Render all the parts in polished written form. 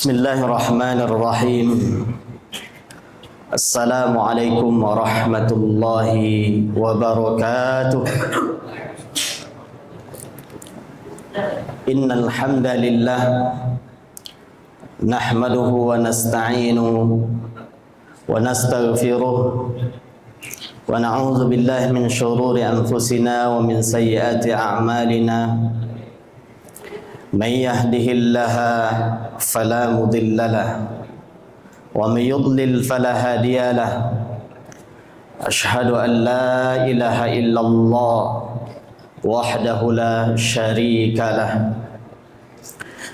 Bismillahirrahmanirrahim. Assalamualaikum warahmatullahi wabarakatuh. Innal hamdalillah nahmaduhu wa nasta'inuhu wa nastaghfiruh wa na'udzu billahi min shururi anfusina wa min sayyiati a'malina. Man yahdihillahu fala mudilla lahu wa man yudlil fala hadiya lahu. Ashhadu an la ilaha illallah wahdahu la syarika lahu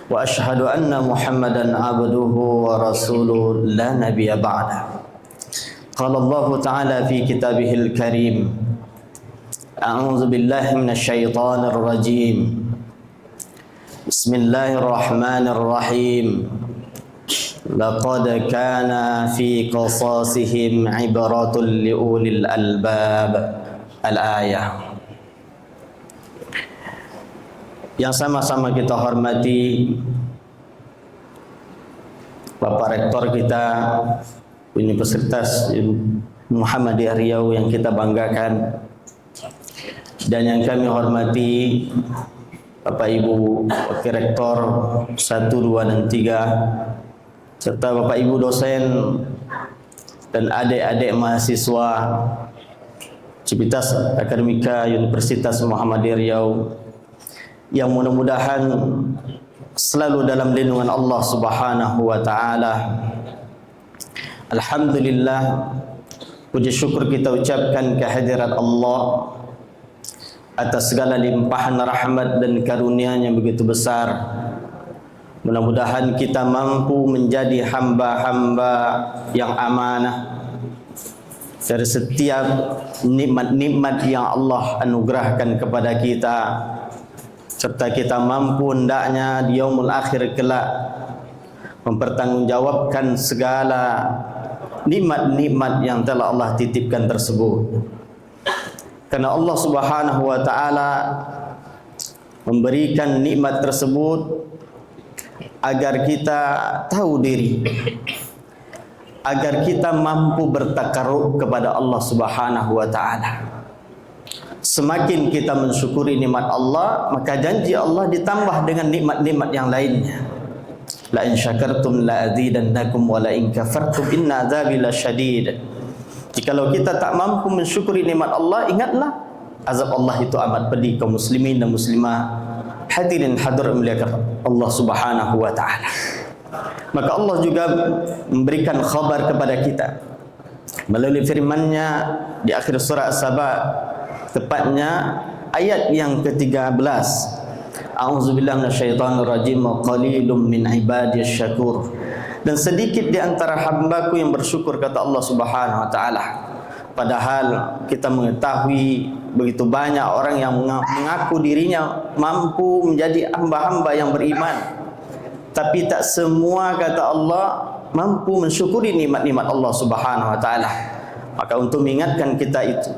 wa ashhadu anna Muhammadan abduhu wa rasuluhu la nabiyya ba'da. Qala Allah ta'ala fi kitabihil karim, a'udzu billahi minasy syaithanir rajim. Bismillahirrahmanirrahim. Laqad kana fi qasasihim ibaratun liulil albab. Al-ayah. Yang sama-sama kita hormati Bapak Rektor kita Universitas Muhammadiyah Riau yang kita banggakan, dan yang kami hormati Bapak Ibu Wakil Rektor 1, 2, dan 3, serta Bapak Ibu dosen dan adik-adik mahasiswa Civitas Akademika Universitas Muhammadiyah Riau, yang mudah-mudahan selalu dalam lindungan Allah Subhanahu wa taala. Alhamdulillah, puji syukur kita ucapkan kehadirat Allah atas segala limpahan rahmat dan karunia-Nya begitu besar. Mudah-mudahan kita mampu menjadi hamba-hamba yang amanah dari setiap nikmat-nikmat yang Allah anugerahkan kepada kita, serta kita mampu hendaknya di yaumul akhir kelak mempertanggungjawabkan segala nikmat-nikmat yang telah Allah titipkan tersebut. Karena Allah Subhanahu wa taala memberikan nikmat tersebut agar kita tahu diri, agar kita mampu bertakarrub kepada Allah Subhanahu wa taala. Semakin kita mensyukuri nikmat Allah, maka janji Allah ditambah dengan nikmat-nikmat yang lainnya. La in syakartum la azidannakum wa la in kafartum inna adzabi lasyadid. Jikalau kita tak mampu mensyukuri nikmat Allah, ingatlah azab Allah itu amat pedih kaum muslimin dan muslimah. Hadirin hadir muliakan Allah Subhanahu wa taala. Maka Allah juga memberikan khabar kepada kita melalui firman-Nya di akhir surah As-Saba, tepatnya ayat yang ke-13. A'udzubillahi minasyaitonir rajim wa qalilum min ibadiyasy syakur. Dan sedikit di antara hambaku yang bersyukur, kata Allah Subhanahu wa taala. Padahal kita mengetahui begitu banyak orang yang mengaku dirinya mampu menjadi hamba-hamba yang beriman, tapi tak semua, kata Allah, mampu mensyukuri nikmat-nikmat Allah Subhanahu wa taala. Maka untuk mengingatkan kita itu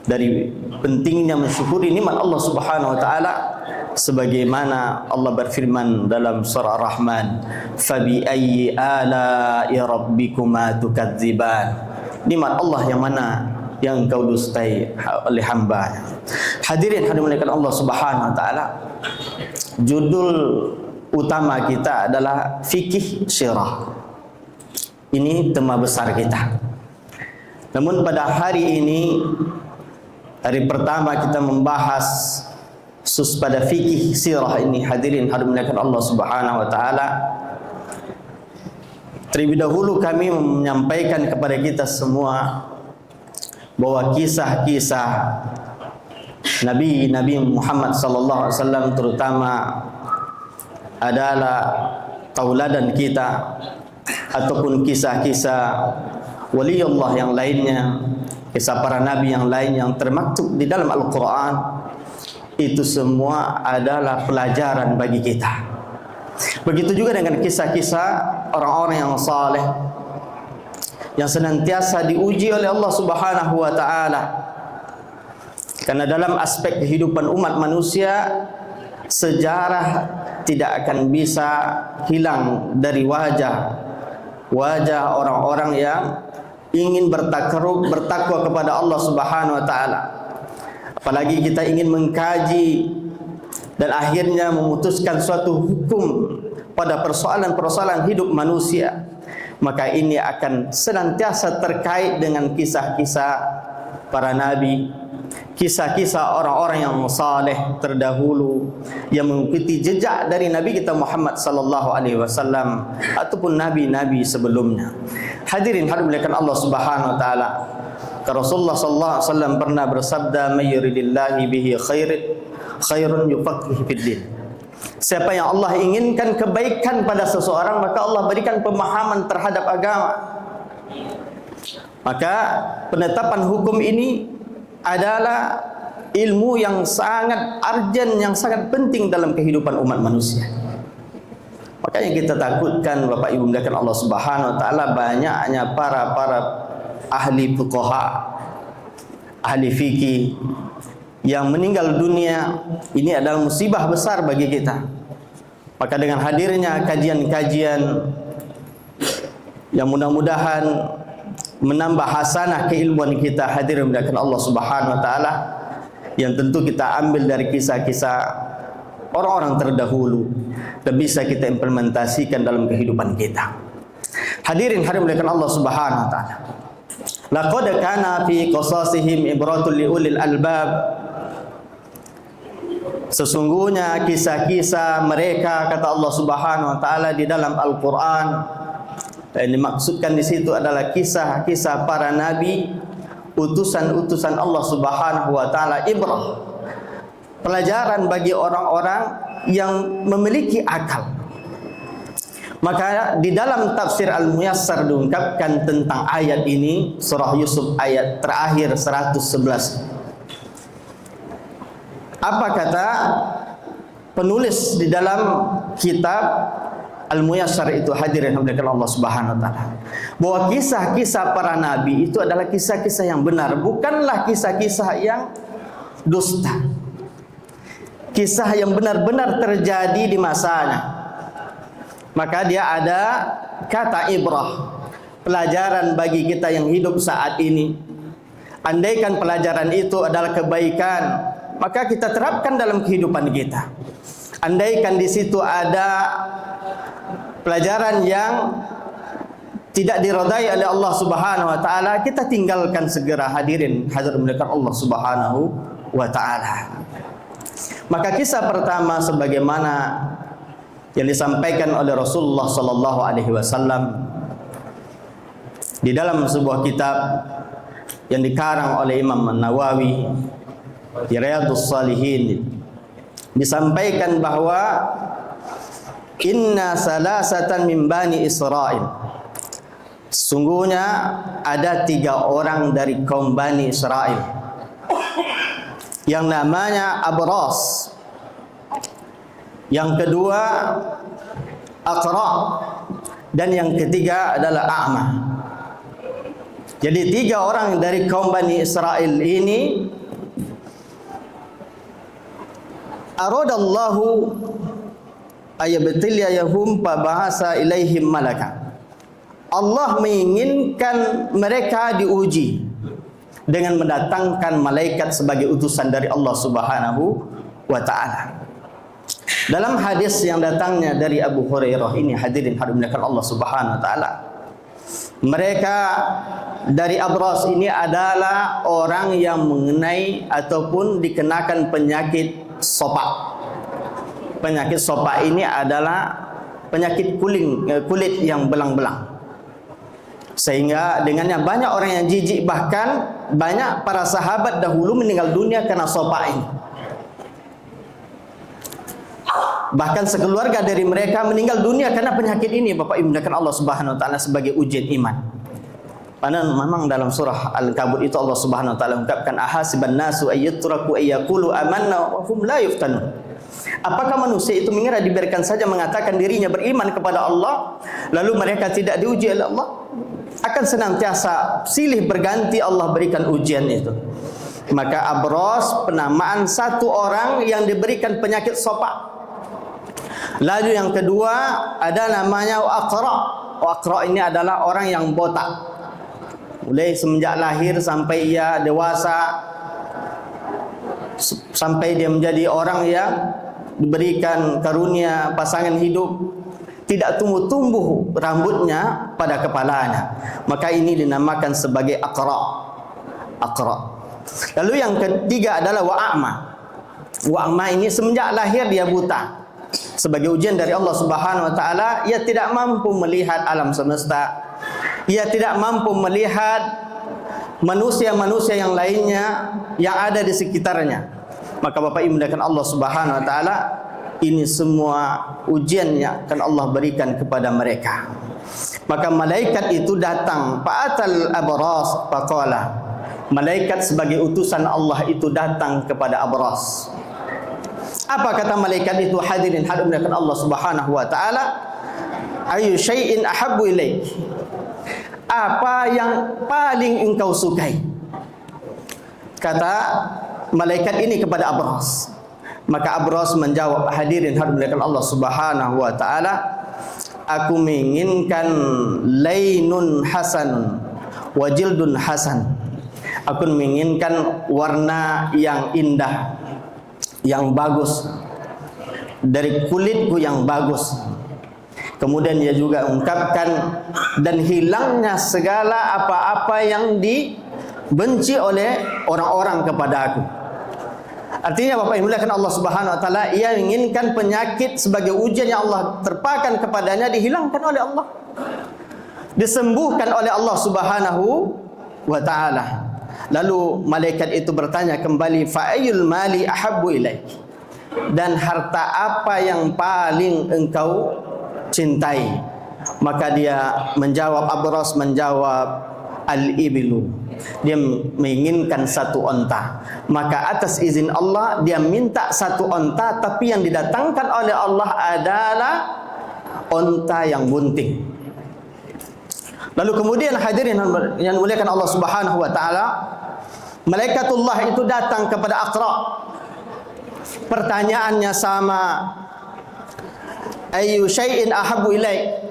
dari pentingnya mensyukuri nikmat Allah Subhanahu wa taala, sebagaimana Allah berfirman dalam surah Ar-Rahman, fabi ayyi ala'i rabbikuma tukadziban. Nikmat Allah yang mana yang kau dustai oleh hamba. Hadirin hadirin Allah Subhanahu wa taala, judul utama kita adalah fikih sirah. Ini tema besar kita. Namun pada hari ini, hari pertama kita membahas khusus pada fikih sirah ini, hadirin hadirin Allah Subhanahu wa taala, terlebih dahulu kami menyampaikan kepada kita semua bahwa kisah-kisah Nabi Muhammad sallallahu alaihi wasallam terutama adalah tauladan kita, ataupun kisah-kisah waliullah yang lainnya, kisah para nabi yang lain yang termaktub di dalam Al-Quran. Itu semua adalah pelajaran bagi kita. Begitu juga dengan kisah-kisah orang-orang yang saleh, yang senantiasa diuji oleh Allah Subhanahu wa taala. Karena dalam aspek kehidupan umat manusia, sejarah tidak akan bisa hilang dari wajah orang-orang yang ingin bertakwa kepada Allah Subhanahu wa taala. Apalagi kita ingin mengkaji dan akhirnya memutuskan suatu hukum pada persoalan-persoalan hidup manusia, maka ini akan senantiasa terkait dengan kisah-kisah para nabi, kisah-kisah orang-orang yang saleh terdahulu yang mengikuti jejak dari Nabi kita Muhammad sallallahu alaihi wasallam ataupun nabi-nabi sebelumnya. Hadirin hadirin Allah Subhanahu wa taala, Rasulullah sallallahu alaihi wasallam pernah bersabda, "May yuridillahi bihi khairun yufaqihu fid din." Siapa yang Allah inginkan kebaikan pada seseorang, maka Allah berikan pemahaman terhadap agama. Maka penetapan hukum ini adalah ilmu yang sangat urgent, yang sangat penting dalam kehidupan umat manusia. Makanya kita takutkan Bapak Ibu muliakan Allah Subhanahu wa taala, banyaknya para ahli fuqaha, ahli fikih yang meninggal dunia. Ini adalah musibah besar bagi kita. Maka dengan hadirnya kajian-kajian yang mudah-mudahan menambah hasanah keilmuan kita, hadirin muliakan Allah Subhanahu wa taala, yang tentu kita ambil dari kisah-kisah orang-orang terdahulu dan bisa kita implementasikan dalam kehidupan kita. Hadirin muliakan Allah Subhanahu wa taala. Laqad kana fi qasasihim ibratul liulil albab. Sesungguhnya kisah-kisah mereka, kata Allah Subhanahu wa taala, di dalam Al-Qur'an, dan dimaksudkan di situ adalah kisah-kisah para nabi, utusan-utusan Allah Subhanahu wa taala, ibrah, pelajaran bagi orang-orang yang memiliki akal. Maka di dalam tafsir Al-Muyassar diungkapkan tentang ayat ini, surah Yusuf ayat terakhir 111. Apa kata penulis di dalam kitab Al-Muyassar itu, hadirin hamdakallah Allah Subhanahu wa taala, bahwa kisah-kisah para nabi itu adalah kisah-kisah yang benar, bukanlah kisah-kisah yang dusta. Kisah yang benar-benar terjadi di masanya. Maka dia ada kata ibrah, pelajaran bagi kita yang hidup saat ini. Andaikan pelajaran itu adalah kebaikan, maka kita terapkan dalam kehidupan kita. Andaikan di situ ada pelajaran yang tidak diridai oleh Allah Subhanahu wa taala, kita tinggalkan segera, hadirin muliakan Allah Subhanahu wa taala. Maka kisah pertama sebagaimana yang disampaikan oleh Rasulullah sallallahu alaihi wasallam di dalam sebuah kitab yang dikarang oleh Imam An-Nawawi di Riyadhus Shalihin, disampaikan bahwa inna salasatan min bani Israil, sungguhnya ada 3 orang dari kaum Bani Israel yang namanya Abras, yang kedua Aqra, dan yang ketiga adalah A'ma. Jadi 3 orang dari kaum Bani Israel ini aradallahu ayabtiliyahum fa bahasa ilaihim malaka. Allah menginginkan mereka diuji dengan mendatangkan malaikat sebagai utusan dari Allah Subhanahu wa taala. Dalam hadis yang datangnya dari Abu Hurairah ini, hadirin hadirin Allah Subhanahu wa taala, mereka dari Abras ini adalah orang yang mengenai ataupun dikenakan penyakit sopak. Penyakit sopak ini adalah penyakit kulit yang belang-belang, sehingga dengannya banyak orang yang jijik, bahkan banyak para sahabat dahulu meninggal dunia karena sopak ini. Bahkan sekeluarga dari mereka meninggal dunia karena penyakit ini, Bapak Ibu dan Allah Subhanahu wa taala, sebagai ujian iman. Karena memang dalam surah Al-Kabut itu Allah Subhanahu wa taala ungkapkan, ahasiban nasu ayyatraku ayyaqulu amanna wa hum la yuftanun. Apakah manusia itu mengira diberikan saja mengatakan dirinya beriman kepada Allah, lalu mereka tidak diuji oleh Allah? Akan senantiasa silih berganti Allah berikan ujian itu. Maka Abras penamaan 1 orang yang diberikan penyakit sopak. Lalu yang kedua ada namanya waqra. Waqra ini adalah orang yang botak. Mulai semenjak lahir sampai ia dewasa, sampai dia menjadi orang yang diberikan karunia pasangan hidup, tidak tumbuh-tumbuh rambutnya pada kepalanya, maka ini dinamakan sebagai aqra. Lalu yang ketiga adalah wa'ama. Wa'ama ini semenjak lahir dia buta. Sebagai ujian dari Allah Subhanahu wa taala, ia tidak mampu melihat alam semesta. Ia tidak mampu melihat manusia-manusia yang lainnya yang ada di sekitarnya. Maka Bapak Ibu muliakan Allah Subhanahu wa taala, ini semua ujian yang akan Allah berikan kepada mereka. Maka malaikat itu datang, fa'atal abras faqala. Malaikat sebagai utusan Allah itu datang kepada Abras. Apa kata malaikat itu? Hadirin hadirin Allah Subhanahu wa taala, ayu syai'in ahabbu ilaik. Apa yang paling engkau sukai? Kata malaikat ini kepada Abras. Maka Abras menjawab, hadirin hadirin Allah Subhanahu wa taala, aku menginginkan lainun hasanun wa jildun hasan. Aku menginginkan warna yang indah, yang bagus, dari kulitku yang bagus. Kemudian dia juga ungkapkan, dan hilangnya segala apa-apa yang dibenci oleh orang-orang kepada aku. Artinya Bapak Ibu muliakan Allah Subhanahu wa taala, ia menginginkan penyakit sebagai ujian yang Allah terpakan kepadanya dihilangkan oleh Allah, disembuhkan oleh Allah Subhanahu wa taala. Lalu malaikat itu bertanya kembali, fa'ayul mali ahabbu ilaik. Dan harta apa yang paling engkau cintai? Maka dia menjawab, Abras menjawab, al-ibilu. Dia menginginkan satu onta. Maka atas izin Allah dia minta satu onta, tapi yang didatangkan oleh Allah adalah onta yang bunting. Lalu kemudian hadirin yang dimuliakan Allah Subhanahu wa taala, malaikatullah itu datang kepada Aqra. Pertanyaannya sama, ayu syai'in ahabbu ilaik.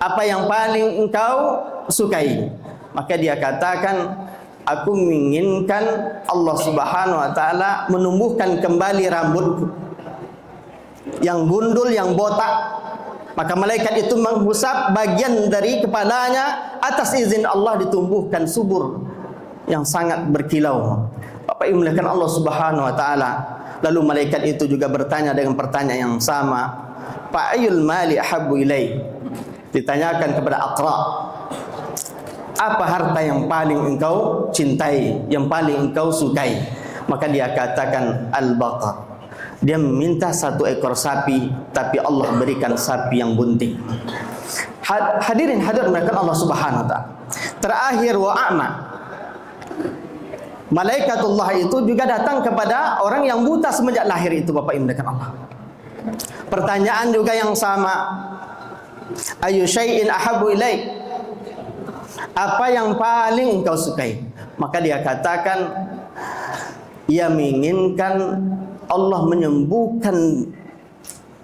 Apa yang paling engkau sukai? Maka dia katakan, aku menginginkan Allah Subhanahu wa taala menumbuhkan kembali rambutku yang gundul, yang botak. Maka malaikat itu mengusap bagian dari kepalanya, atas izin Allah ditumbuhkan subur yang sangat berkilau. Bapak Ibu muliakan Allah Subhanahu wa taala. Lalu malaikat itu juga bertanya dengan pertanyaan yang sama, fa'ayul mali ahabbu ilai. Ditanyakan kepada Aqra, apa harta yang paling engkau cintai, yang paling engkau sukai? Maka dia katakan al-baqar. Dia meminta satu ekor sapi, tapi Allah berikan sapi yang bunting. Hadirin hadirin mereka Allah Subhanahu wa taala. Terakhir wa'ama. Malaikatullah itu juga datang kepada orang yang buta semenjak lahir itu, Bapak Ibu sekalian Allah. Pertanyaan juga yang sama. Ayu syai'in ahabbu ilaik. Apa yang paling engkau sukai? Maka dia katakan, ia menginginkan Allah menyembuhkan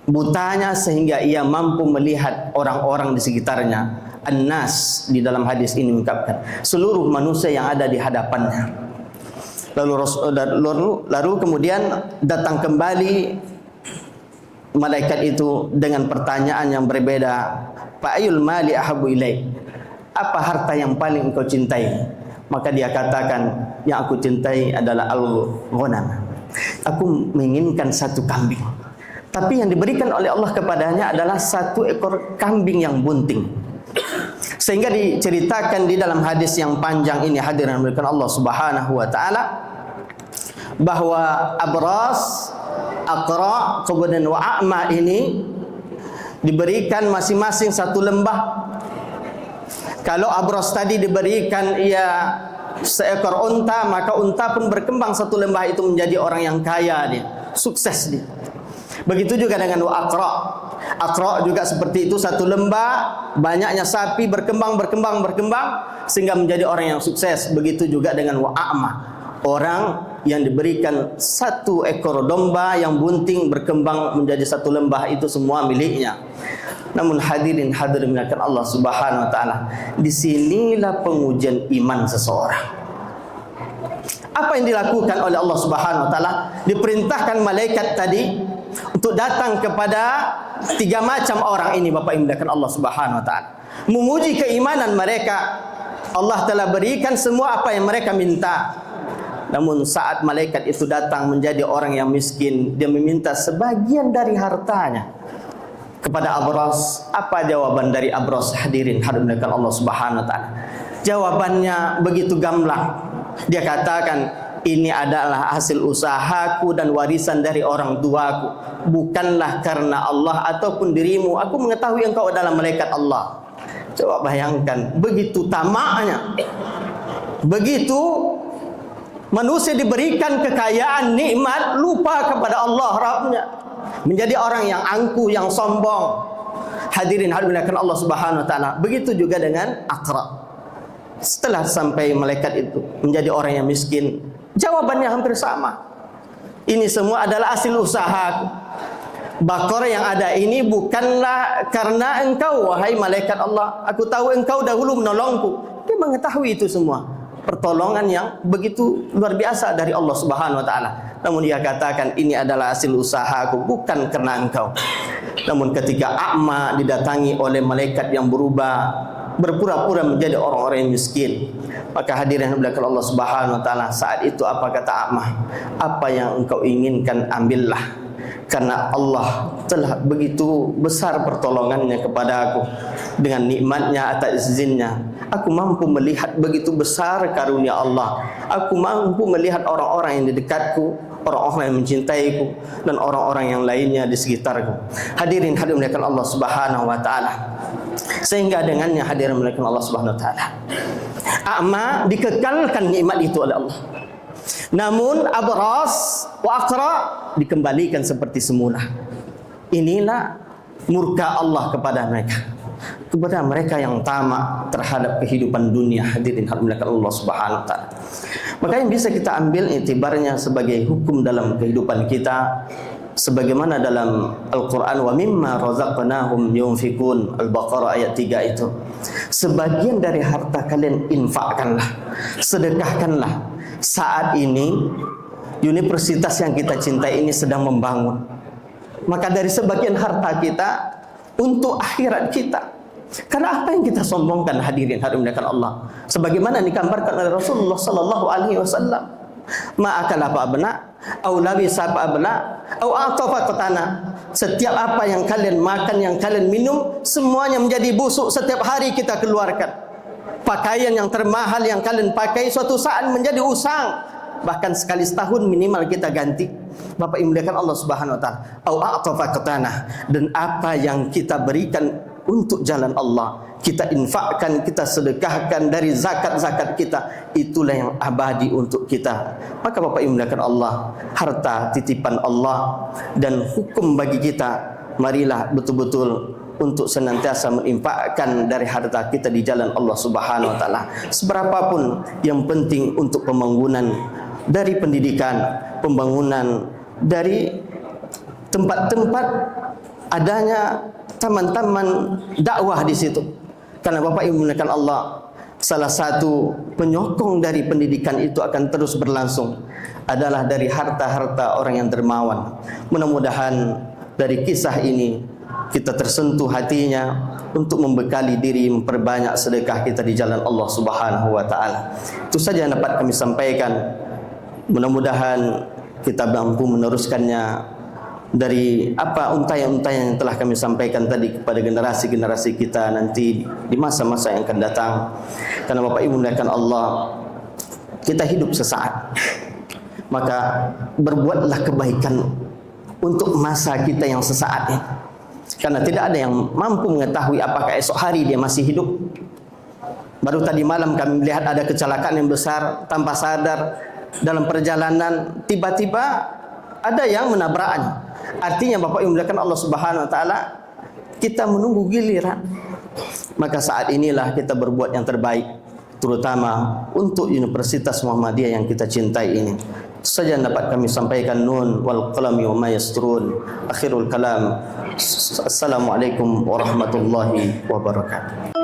butanya sehingga ia mampu melihat orang-orang di sekitarnya. An-nas di dalam hadis ini mengungkapkan seluruh manusia yang ada di hadapannya. Lalu kemudian datang kembali malaikat itu dengan pertanyaan yang berbeda. Fa'ayul mali ahabbu ilaik. Apa harta yang paling engkau cintai? Maka dia katakan, yang aku cintai adalah al-ghanam. Aku menginginkan satu kambing, tapi yang diberikan oleh Allah kepadanya adalah satu ekor kambing yang bunting. Sehingga diceritakan di dalam hadis yang panjang ini, hadirin yang Allah Subhanahu wa taala, bahwa Abras, Aqra, kemudian wa'ama ini diberikan masing-masing satu lembah. Kalau Abras tadi diberikan ia seekor unta, maka unta pun berkembang satu lembah itu menjadi orang yang kaya, dia sukses dia. Begitu juga dengan Aqra. Aqra juga seperti itu, satu lembah, banyaknya sapi berkembang sehingga menjadi orang yang sukses. Begitu juga dengan wa'ama. orang yang diberikan satu ekor domba yang bunting berkembang menjadi satu lembah, itu semua miliknya. Namun hadirin Allah Subhanahu wa taala, disinilah pengujian iman seseorang. Apa yang dilakukan oleh Allah Subhanahu wa taala? Diperintahkan malaikat tadi untuk datang kepada 3 macam orang ini, Bapak Ibu Allah Subhanahu wa taala, menguji keimanan mereka. Allah telah berikan semua apa yang mereka minta. Namun saat malaikat itu datang menjadi orang yang miskin, dia meminta sebagian dari hartanya kepada Abras. Apa jawaban dari Abras? Hadirin Allah Subhanahu wa taala, jawabannya begitu gamblang. Dia katakan, ini adalah hasil usahaku dan warisan dari orang tuaku, bukanlah karena Allah ataupun dirimu. Aku mengetahui engkau adalah malaikat Allah. Coba bayangkan, begitu tamaknya, begitu manusia diberikan kekayaan, nikmat, lupa kepada Allah Rabbnya, menjadi orang yang angkuh, yang sombong. Hadirin Allah Subhanahu wa taala, begitu juga dengan Aqra. Setelah sampai malaikat itu menjadi orang yang miskin, jawabannya hampir sama. Ini semua adalah hasil usaha. Baqarah yang ada ini bukanlah karena engkau, wahai malaikat Allah. Aku tahu engkau dahulu menolongku. Dia mengetahui itu semua. Pertolongan yang begitu luar biasa dari Allah Subhanahu wa taala. Namun dia katakan, ini adalah hasil usahaku, bukan karena engkau. Namun ketika A'ma didatangi oleh malaikat yang berubah, berpura-pura menjadi orang-orang yang miskin, maka hadirin Allah Subhanahu wa taala, saat itu apa kata A'ma? Apa yang engkau inginkan ambillah, karena Allah telah begitu besar pertolongannya kepada aku. Dengan nikmatnya atas izinnya, aku mampu melihat begitu besar karunia Allah. Aku mampu melihat orang-orang yang di dekatku, orang-orang yang mencintaiku, dan orang-orang yang lainnya di sekitarku. Hadirin Allah Subhanahu wa taala, sehingga dengannya hadirin Allah Subhanahu wa taala, A'ma dikekalkan nikmat itu oleh Allah. Namun Abras wa Aqra dikembalikan seperti semula. Inilah murka Allah kepada mereka yang tamak terhadap kehidupan dunia. Hadirin Allah Subhanahu wa taala. Maka yang bisa kita ambil itibarnya sebagai hukum dalam kehidupan kita, sebagaimana dalam Al-Quran, wa mimma razaqnahum yunfikun, Al-Baqarah ayat 3 itu, sebagian dari harta kalian infakkanlah, sedekahkanlah. Saat ini universitas yang kita cintai ini sedang membangun, maka dari sebagian harta kita untuk akhirat kita. Karena apa yang kita sombongkan, hadirin Allah, sebagaimana digambarkan oleh Rasulullah sallallahu alaihi wasallam, ma'akal apa abna au labisa apa abna au atafa qatana. Setiap apa yang kalian makan, yang kalian minum, semuanya menjadi busuk. Setiap hari kita keluarkan. Pakaian yang termahal yang kalian pakai, suatu saat menjadi usang. Bahkan sekali setahun minimal kita ganti. Bapak imuliakan Allah Subhanahu wa taala, au atafa qatana. Dan apa yang kita berikan untuk jalan Allah, kita infakkan, kita sedekahkan dari zakat-zakat kita, itulah yang abadi untuk kita. Maka Bapak Ibu muliakan Allah, harta titipan Allah dan hukum bagi kita. Marilah betul-betul untuk senantiasa menginfakkan dari harta kita di jalan Allah Subhanahu wa taala. Seberapapun, yang penting untuk pembangunan dari pendidikan, pembangunan dari tempat-tempat adanya taman-taman dakwah di situ. Karena Bapak Ibu muliakan Allah, salah satu penyokong dari pendidikan itu akan terus berlangsung adalah dari harta-harta orang yang dermawan. Mudah-mudahan dari kisah ini kita tersentuh hatinya untuk membekali diri, memperbanyak sedekah kita di jalan Allah Subhanahu wa taala. Itu saja yang dapat kami sampaikan. Mudah-mudahan kita mampu meneruskannya dari apa untayan-untayan yang telah kami sampaikan tadi kepada generasi-generasi kita nanti di masa-masa yang akan datang. Karena Bapak Ibu muliakan Allah, kita hidup sesaat, maka berbuatlah kebaikan untuk masa kita yang sesaat ini. Karena tidak ada yang mampu mengetahui apakah esok hari dia masih hidup. Baru tadi malam kami melihat ada kecelakaan yang besar, tanpa sadar dalam perjalanan tiba-tiba ada yang menabraknya. Artinya Bapak Ibu muliakan Allah Subhanahu wa taala, kita menunggu giliran. Maka saat inilah kita berbuat yang terbaik. terutama untuk Universitas Muhammadiyah yang kita cintai ini. Itu saja yang dapat kami sampaikan. Nun wal qalami wa ma yasturun. Akhirul kalam. Assalamualaikum warahmatullahi wabarakatuh.